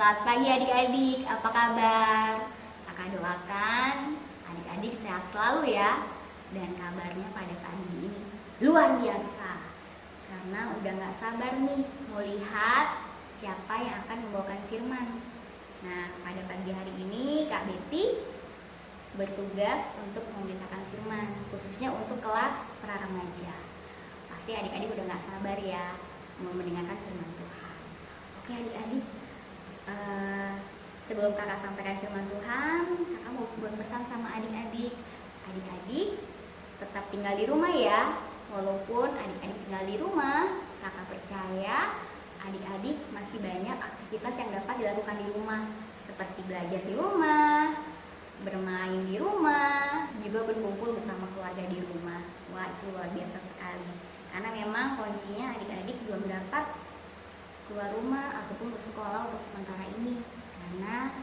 Selamat pagi adik-adik, apa kabar? Kakak doakan adik-adik sehat selalu ya. Dan kabarnya pada pagi ini luar biasa, karena udah gak sabar nih mau lihat siapa yang akan membawakan firman. Nah, pada pagi hari ini Kak Betty bertugas untuk memberitakan firman, khususnya untuk kelas pra-remaja. Pasti adik-adik udah gak sabar ya mau mendengarkan firman Tuhan. Oke adik-adik, sebelum kakak sampaikan firman Tuhan, kakak mau buat pesan sama adik-adik. Adik-adik tetap tinggal di rumah ya. Walaupun adik-adik tinggal di rumah, kakak percaya adik-adik masih banyak aktivitas yang dapat dilakukan di rumah, seperti belajar di rumah, bermain di rumah, juga berkumpul bersama keluarga di rumah. Wah, itu luar biasa sekali. Karena memang kondisinya adik-adik belum dapat keluar rumah ataupun bersekolah untuk sementara ini, karena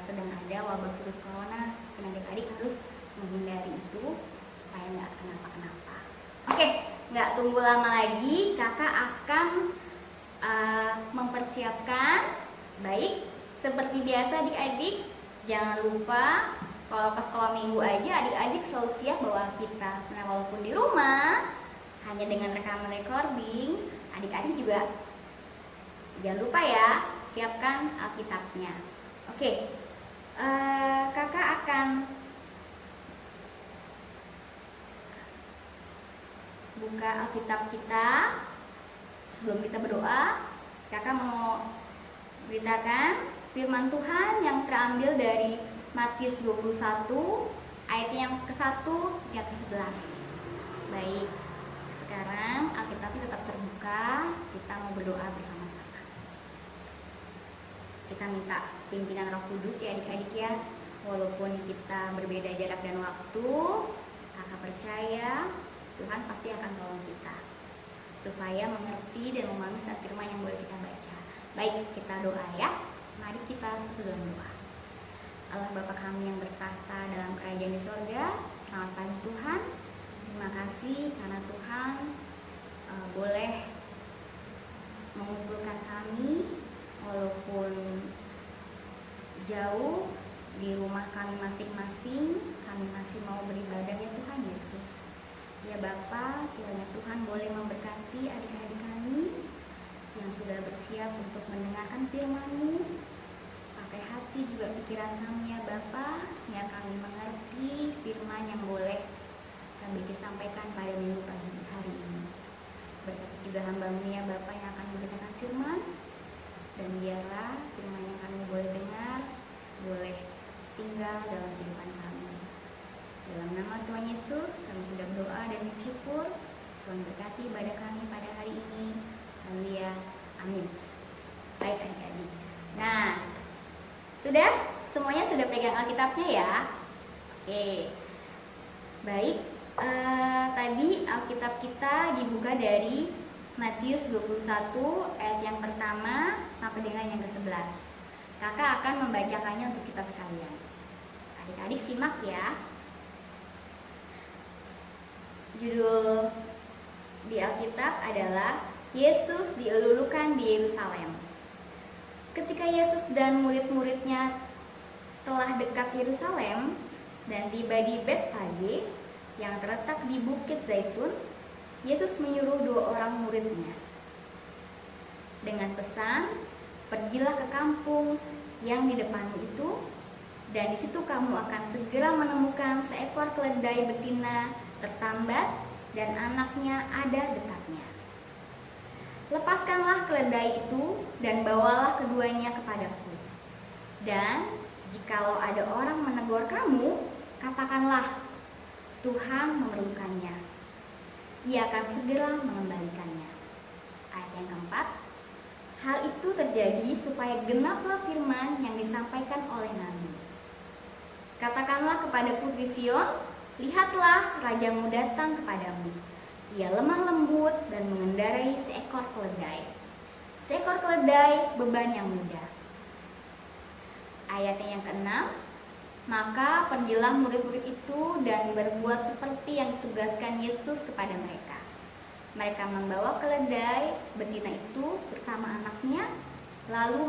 sedang ada wabah virus corona, dan adik-adik harus menghindari itu supaya nggak kenapa-kenapa. Oke, nggak tunggu lama lagi, kakak akan mempersiapkan. Baik, seperti biasa adik-adik, jangan lupa kalau ke sekolah minggu aja adik-adik selalu siap bawa kita. Nah, walaupun di rumah hanya dengan rekaman recording, adik-adik juga jangan lupa ya, siapkan Alkitabnya. Oke, kakak akan buka Alkitab kita. Sebelum kita berdoa, kakak mau beritakan firman Tuhan yang terambil dari Matius 21 ayat yang ke-1 hingga ke-11. Baik, sekarang Alkitabnya tetap terbuka, kita mau berdoa bersama-sama. Kita minta pimpinan Roh Kudus ya adik-adik ya. Walaupun kita berbeda jarak dan waktu, kakak percaya Tuhan pasti akan tolong kita supaya mengerti dan memahami saat firman yang boleh kita baca. Baik, kita doa ya. Mari kita sebelum doa. Allah Bapa kami yang bertahta dalam kerajaan di sorga, selamat pagi Tuhan. Terima kasih karena Tuhan boleh mengumpulkan kami walaupun jauh di rumah kami masing-masing. Kami masih mau beribadah ya Tuhan Yesus. Ya Bapa, kiranya Tuhan boleh memberkati adik-adik kami yang sudah bersiap untuk mendengarkan firman-Mu. Pakai hati juga pikiran kami ya Bapa, sehingga kami mengerti firman yang boleh kami sampaikan pada minggu pagi hari ini. Berkati juga hamba-Mu ya Bapa yang akan memberitakan firman, dan biarlah firman yang kami boleh dengar boleh tinggal dalam kehidupan kami. Dalam nama Tuhan Yesus kami sudah berdoa dan bersyukur. Tuhan berkati ibadah kami pada hari ini. Haleluya, amin. Baik adik-adik, nah sudah semuanya sudah pegang Alkitabnya ya. Oke, baik, tadi Alkitab kita dibuka dari Matius 21 ayat yang pertama sampai dengan yang ke-11. Kakak akan membacakannya untuk kita sekalian. Adik-adik simak ya. Judul di Alkitab adalah Yesus dielulukan di Yerusalem. Ketika Yesus dan murid-muridnya telah dekat Yerusalem dan tiba di Betfage yang terletak di Bukit Zaitun, Yesus menyuruh 2 orang muridnya dengan pesan, "Pergilah ke kampung yang di depanmu itu, dan di situ kamu akan segera menemukan seekor keledai betina tertambat dan anaknya ada dekatnya. Lepaskanlah keledai itu dan bawalah keduanya kepadaku. Dan jikalau ada orang menegur kamu, katakanlah, Tuhan memerlukannya. Ia akan segera mengembalikannya." Ayat yang keempat, hal itu terjadi supaya genaplah firman yang disampaikan oleh Nabi. "Katakanlah kepada putri Sion, lihatlah rajamu datang kepadamu. Ia lemah lembut dan mengendarai seekor keledai. Seekor keledai beban yang mudah." Ayatnya yang keenam, maka pergilah murid-murid itu dan berbuat seperti yang ditugaskan Yesus kepada mereka. Mereka membawa keledai betina itu bersama anaknya, lalu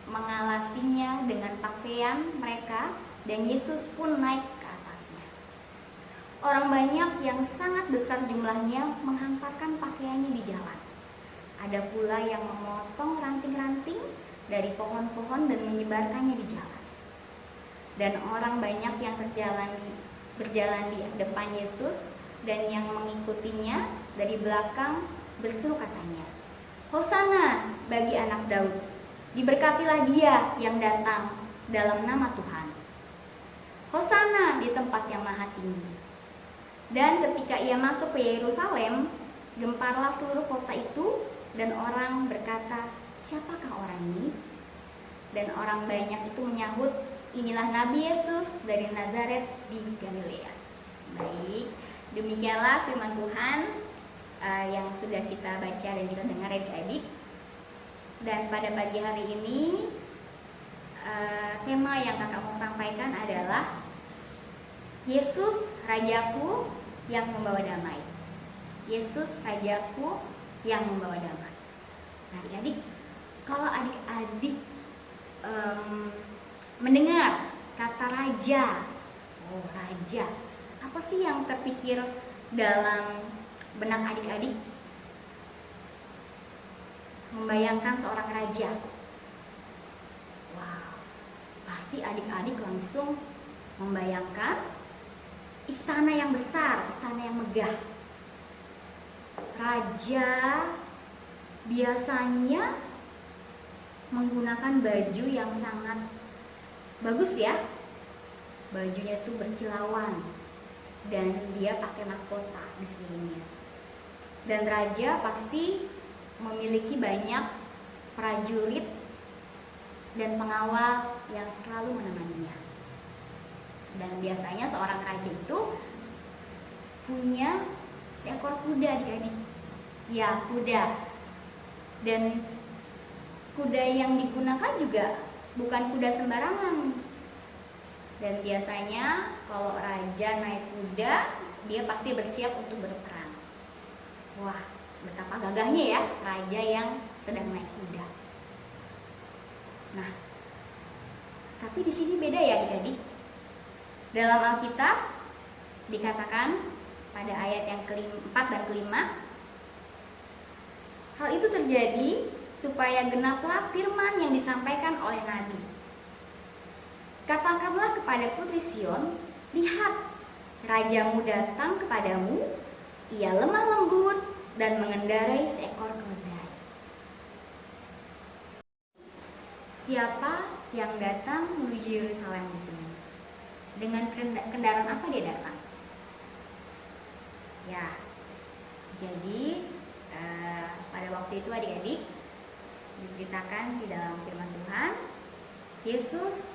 mengalasinya dengan pakaian mereka, dan Yesus pun naik ke atasnya. Orang banyak yang sangat besar jumlahnya menghamparkan pakaiannya di jalan. Ada pula yang memotong ranting-ranting dari pohon-pohon dan menyebarkannya di jalan. Dan orang banyak yang berjalan di depan Yesus, dan yang mengikutinya dari belakang berseru katanya, "Hosana bagi anak Daud, diberkatilah dia yang datang dalam nama Tuhan. Hosana di tempat yang maha tinggi." Dan ketika ia masuk ke Yerusalem, gemparlah seluruh kota itu, dan orang berkata, "Siapakah orang ini?" Dan orang banyak itu menyahut, "Inilah Nabi Yesus dari Nazaret di Galilea." Baik, demikianlah firman Tuhan yang sudah kita baca dan kita dengar adik-adik. Dan pada pagi hari ini tema yang kakak mau sampaikan adalah Yesus Rajaku yang membawa damai. Yesus Rajaku yang membawa damai. Nah, adik-adik, kalau adik-adik mendengar kata raja, raja, apa sih yang terpikir dalam benak adik-adik? Membayangkan seorang raja. Wow, pasti adik-adik langsung membayangkan istana yang besar, istana yang megah. Raja biasanya menggunakan baju yang sangat bagus ya. Bajunya itu berkilauan dan dia pakai mahkota di sekelilingnya. Dan raja pasti memiliki banyak prajurit dan pengawal yang selalu menemaninya. Dan biasanya seorang raja itu punya seekor kuda, adik-adik. Ya, kuda. Dan kuda yang digunakan juga bukan kuda sembarangan. Dan biasanya kalau raja naik kuda, dia pasti bersiap untuk berperang. Wah, betapa gagahnya ya raja yang sedang naik kuda. Nah, tapi di sini beda ya adik-adik. Dalam Alkitab dikatakan pada ayat yang ke-4 dan ke-5, hal itu terjadi supaya genaplah firman yang disampaikan oleh Nabi. Katakanlah kepada putri Sion, lihat, rajamu datang kepadamu, ia lemah lembut dan mengendarai seekor keledai. Siapa yang datang menuju Yerusalem di sini? Dengan kendaraan apa dia datang? Ya, jadi pada waktu itu adik-adik diceritakan di dalam firman Tuhan, Yesus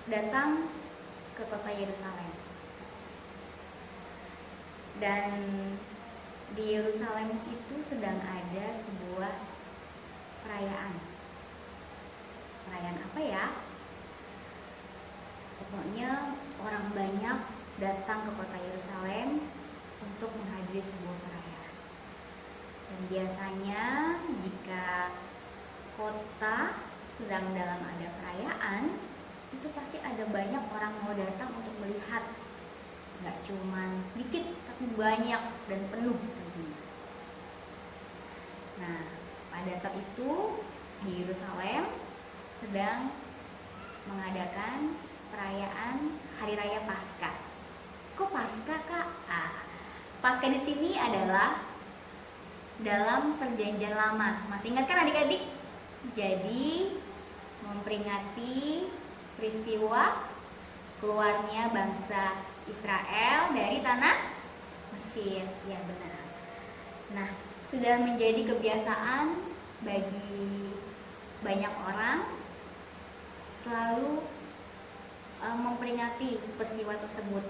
datang ke kota Yerusalem. Dan di Yerusalem itu sedang ada sebuah perayaan. Perayaan apa ya? Pokoknya orang banyak datang ke kota Yerusalem untuk menghadiri sebuah perayaan. Dan biasanya jika kota sedang dalam ada perayaan, itu pasti ada banyak orang mau datang untuk melihat. Nggak cuma sedikit, tapi banyak dan penuh tentunya. Nah, pada saat itu di Yerusalem sedang mengadakan perayaan Hari Raya Paskah. Kok Paskah, Kak? Paskah di sini adalah dalam Perjanjian Lama. Masih ingat kan adik-adik? Jadi memperingati peristiwa keluarnya bangsa Israel dari tanah Mesir. Ya, benar. Nah, sudah menjadi kebiasaan bagi banyak orang selalu memperingati peristiwa tersebut,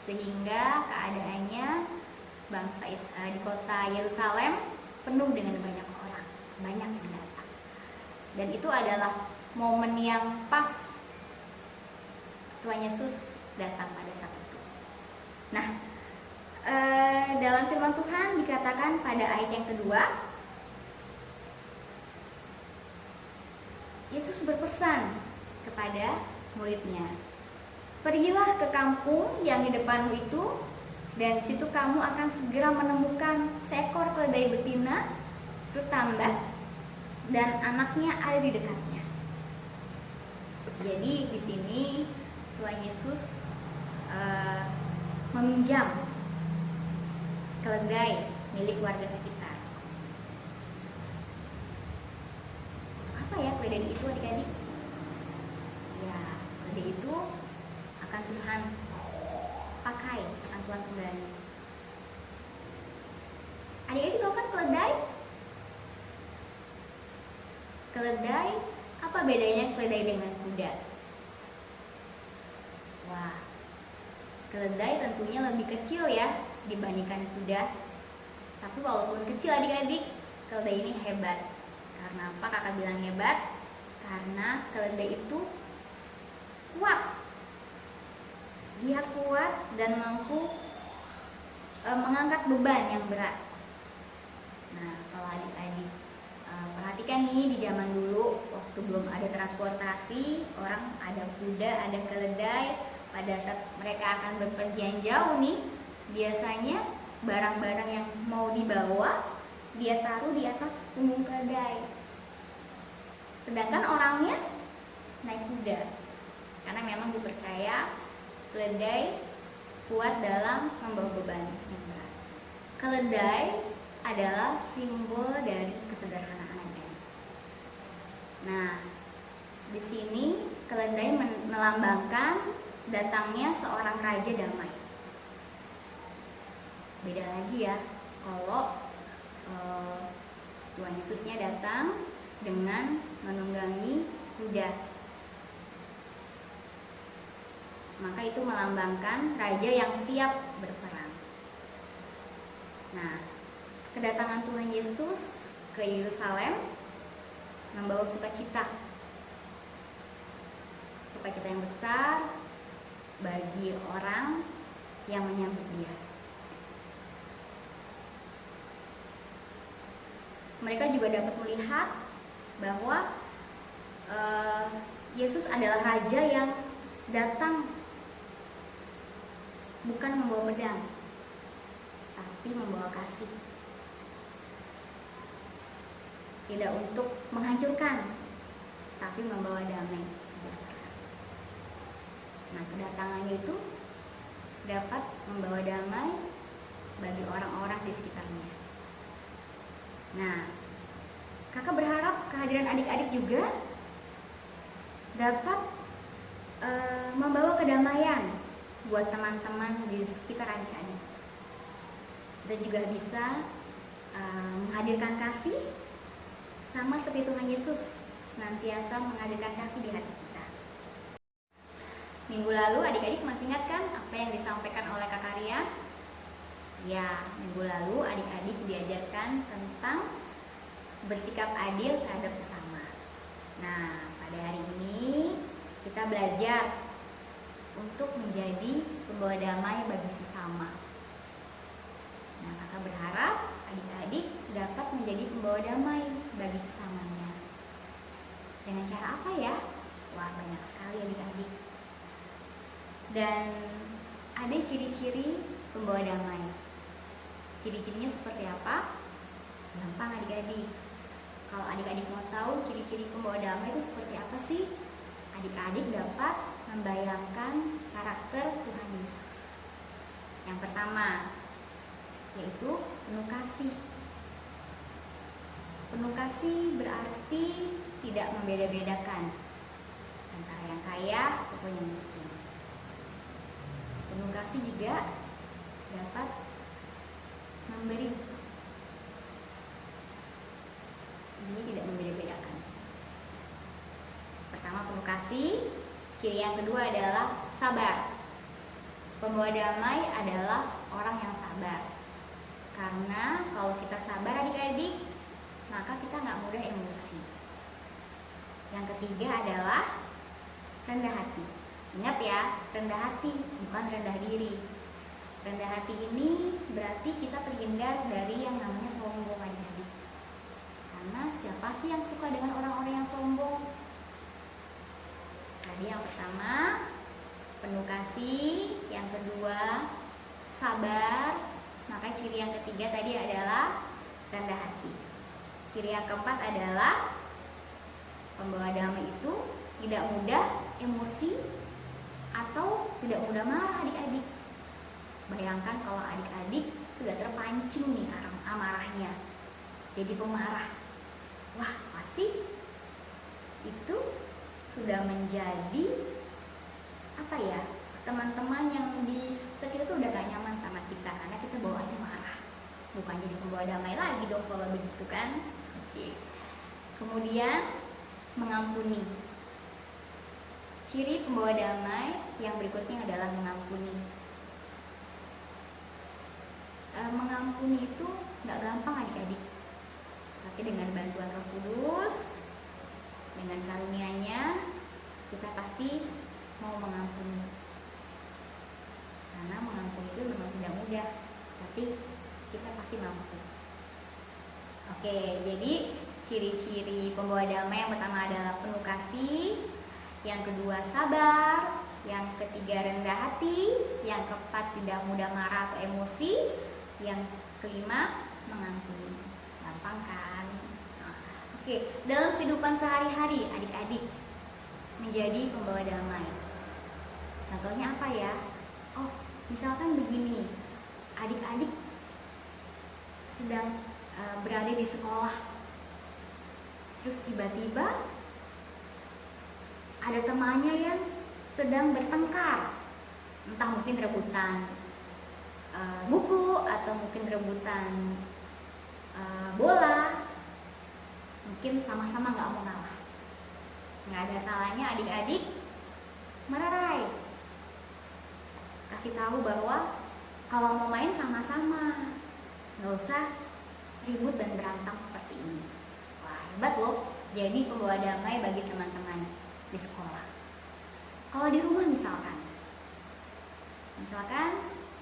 sehingga keadaannya bangsa di kota Yerusalem penuh dengan banyak orang, banyak yang datang. Dan itu adalah momen yang pas Tuhan Yesus datang pada saat itu. Nah, dalam firman Tuhan dikatakan pada ayat yang kedua, Yesus berpesan kepada muridnya, pergilah ke kampung yang di depanmu itu, dan situ kamu akan segera menemukan seekor keledai betina tertambat dan anaknya ada di dekatnya. Jadi di sini Tuhan Yesus meminjam keledai milik warga sekitar. Apa ya keledai itu adik-adik? Ya, keledai itu akan Tuhan pakai, akan Tuhan kembali. Adik-adik tahu kan keledai? Keledai, apa bedanya keledai dengan kuda? Wah, keledai tentunya lebih kecil ya dibandingkan kuda. Tapi walaupun kecil adik-adik, keledai ini hebat. Karena apa kakak bilang hebat? Karena keledai itu kuat. Dia kuat dan mampu mengangkat beban yang berat. Nah, kalau adik-adik perhatikan nih, di zaman dulu waktu belum ada transportasi, orang ada kuda, ada keledai. Pada saat mereka akan berpergian jauh nih, biasanya barang-barang yang mau dibawa dia taruh di atas punggung keledai. Sedangkan orangnya naik kuda. Karena memang dipercaya keledai kuat dalam membawa beban yang berat. Keledai adalah simbol dari kesederhanaan. Nah, di sini keledai melambangkan datangnya seorang raja damai. Beda lagi ya kalau Tuhan Yesusnya datang dengan menunggangi kuda. Maka itu melambangkan raja yang siap berperang. Nah, kedatangan Tuhan Yesus ke Yerusalem membawa sukacita yang besar bagi orang yang menyambut Dia. Mereka juga dapat melihat bahwa Yesus adalah raja yang datang bukan membawa pedang, tapi membawa kasih. Tidak untuk menghancurkan, tapi membawa damai sejahtera. Nah, kedatangannya itu dapat membawa damai bagi orang-orang di sekitarnya. Nah, kakak berharap kehadiran adik-adik juga dapat membawa kedamaian buat teman-teman di sekitar adik-adik. Kita juga bisa menghadirkan kasih sama seperti Tuhan Yesus senantiasa menghadirkan kasih di hati kita. Minggu lalu adik-adik masih ingat kan apa yang disampaikan oleh Kak Rian? Ya, minggu lalu adik-adik diajarkan tentang bersikap adil terhadap sesama. Nah, pada hari ini kita belajar untuk menjadi pembawa damai bagi sesama. Nah, kakak berharap adik-adik dapat menjadi pembawa damai bagi sesamanya. Dengan cara apa ya? Wah, banyak sekali adik-adik. Dan ada ciri-ciri pembawa damai. Ciri-cirinya seperti apa? Gampang adik-adik. Kalau adik-adik mau tahu ciri-ciri pembawa damai itu seperti apa sih? Adik-adik dapat membayangkan karakter Tuhan Yesus. Yang pertama, yaitu penuh kasih. Penuh kasih berarti tidak membeda-bedakan antara yang kaya ataupun yang miskin. Penuh kasih juga dapat memberi. Ini tidak membeda-bedakan. Pertama, penuh kasih. Ciri yang kedua adalah sabar. Pembawa damai adalah orang yang sabar. Karena kalau kita sabar adik-adik, maka kita nggak mudah emosi. Yang ketiga adalah rendah hati. Ingat ya, rendah hati bukan rendah diri. Rendah hati ini berarti kita terhindar dari yang namanya sombong adik-adik. Karena siapa sih yang suka dengan orang-orang yang sombong? sabar, maka ciri yang ketiga tadi adalah rendah hati. Ciri yang keempat adalah pembawa damai itu tidak mudah emosi atau tidak mudah marah adik-adik. Bayangkan kalau adik-adik sudah terpancing nih amarahnya, jadi pemarah. Wah, pasti itu sudah menjadi teman-teman yang di sekitar kita tuh udah gak nyaman sama kita karena kita bawaannya marah. Bukan jadi pembawa damai lagi dong kalau begitu kan. Oke. Kemudian mengampuni. Ciri pembawa damai yang berikutnya adalah mengampuni. Mengampuni itu nggak gampang adik-adik, tapi dengan bantuan Roh Kudus, dengan karunia-Nya, kita pasti mau mengampuni. Karena mengampuni itu memang tidak mudah, tapi kita pasti mampu. Oke, jadi ciri-ciri pembawa damai yang pertama adalah penuh kasih, yang kedua sabar, yang ketiga rendah hati, yang keempat tidak mudah marah atau emosi, yang kelima mengampuni. Gampang kan? Oke, dalam kehidupan sehari-hari adik-adik menjadi pembawa damai. Contohnya apa ya? Oh, misalkan begini, adik-adik sedang berada di sekolah, terus tiba-tiba ada temannya yang sedang bertengkar, entah mungkin rebutan buku atau mungkin rebutan bola, mungkin sama-sama nggak mau ngalah. Nggak ada salahnya adik-adik melerai, kasih tahu bahwa kalau mau main sama-sama, nggak usah ribut dan berantem seperti ini. Wah, hebat loh, jadi pembawa damai bagi teman-teman di sekolah. Kalau di rumah misalkan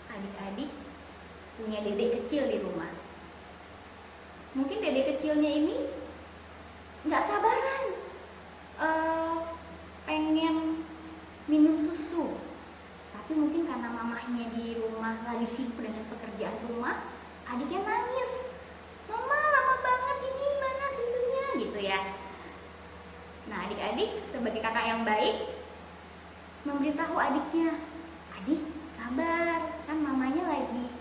adik-adik punya dedek kecil di rumah, mungkin dedek kecilnya ini nggak sabaran pengen minum susu, tapi mungkin karena mamahnya di rumah lagi sibuk dengan pekerjaan rumah, adiknya nangis, "Mama, lama banget ini, mana susunya?" gitu ya. Nah, adik-adik sebagai kakak yang baik memberitahu adiknya, "Adik, sabar, kan mamanya lagi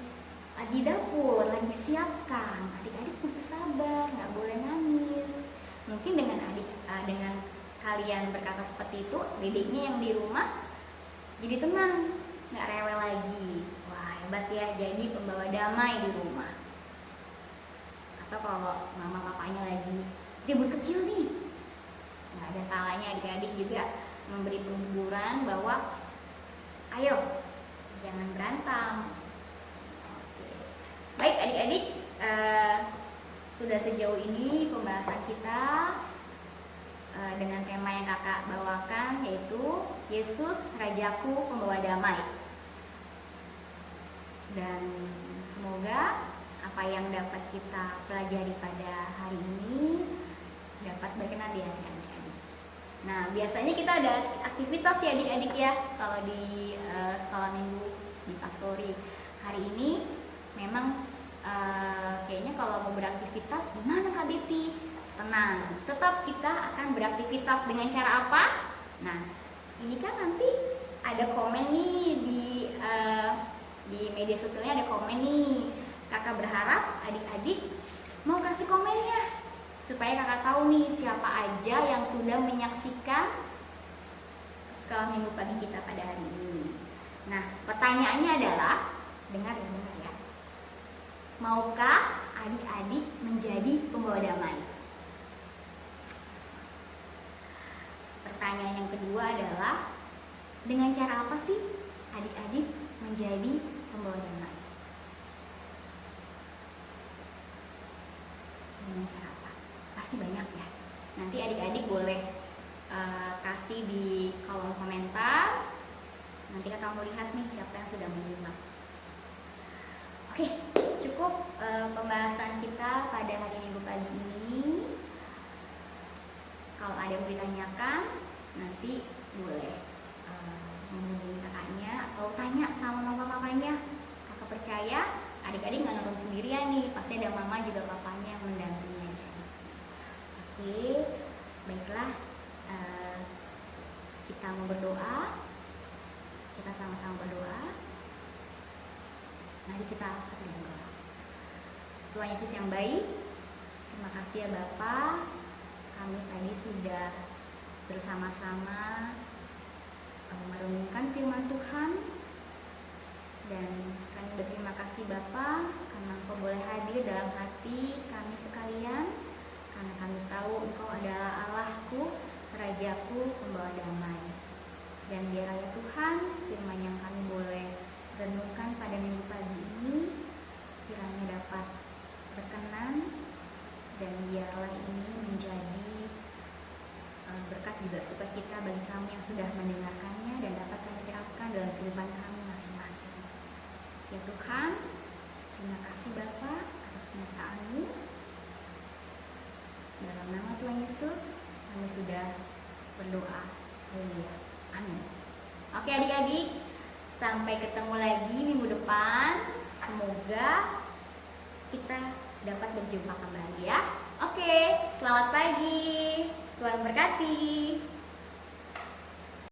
di dapur, lagi siapkan. Adik-adik mesti sabar, nggak boleh nangis." Mungkin dengan kalian berkata seperti itu, dedeknya yang di rumah jadi tenang, nggak rewel lagi. Wah, hebat ya, jadi pembawa damai di rumah. Atau kalau mama papanya lagi ribut kecil nih, nggak ada salahnya adik-adik juga memberi penghiburan bahwa ayo jangan berantem. Oke. Baik adik-adik, sudah sejauh ini pembahasan kita dengan tema yang kakak bawakan, yaitu Yesus Rajaku Pembawa Damai. Dan semoga apa yang dapat kita pelajari pada hari ini dapat berkenan di hati adik-adik. Nah, biasanya kita ada aktivitas ya adik-adik ya, kalau di sekolah minggu di Pastori. Hari ini memang kayaknya kalau mau beraktivitas, gimana Kak Betty? Tenang, tetap kita akan beraktivitas dengan cara apa? Nah, ini kan nanti ada komen nih di media sosialnya, ada komen nih. Kakak berharap adik-adik mau kasih komennya supaya kakak tahu nih siapa aja yang sudah menyaksikan sekolah minggu pagi kita pada hari ini. Nah, pertanyaannya adalah, dengar ya, maukah adik-adik menjadi pembawa damai? Pertanyaan yang kedua adalah, dengan cara apa sih adik-adik menjadi pembawa damai? Dengan cara apa? Pasti banyak ya. Nanti adik-adik boleh kasih di kolom komentar. Nanti kita mau lihat nih siapa yang sudah menyimak. Oke, cukup pembahasan kita pada hari Minggu pagi ini. Kalau ada yang mau ditanyakan, nanti boleh menghubungi kakaknya atau tanya sama mama papanya. Kakak Kakak percaya adik-adik nggak nonton sendirian nih, pasti ada mama juga papanya yang mendampingi. Oke, baiklah, kita mau berdoa. Kita sama-sama berdoa. Mari kita berdoa. Tuhan Yesus yang baik, terima kasih ya Bapa, kami tadi sudah bersama-sama merenungkan firman Tuhan, dan kami berterima kasih Bapa karena Engkau boleh hadir dalam hati kami sekalian, karena kami tahu Engkau adalah Allahku, Rajaku, pembawa damai. Dan biarlah ya Tuhan, firman yang kami boleh renungkan pada minggu pagi ini kiranya dapat berkenan, dan biarlah ini menjadi berkat juga sukacita bagi kami yang sudah mendengarkannya dan dapat kami terapkan dalam kehidupan kami masing-masing. Ya Tuhan, terima kasih Bapa atas penyertaan-Mu. Dalam nama Tuhan Yesus kami sudah berdoa. Haleluya. Amin. Oke adik-adik, sampai ketemu lagi minggu depan. Semoga kita dapat berjumpa kembali ya. Oke, selamat pagi. Tuhan berkati.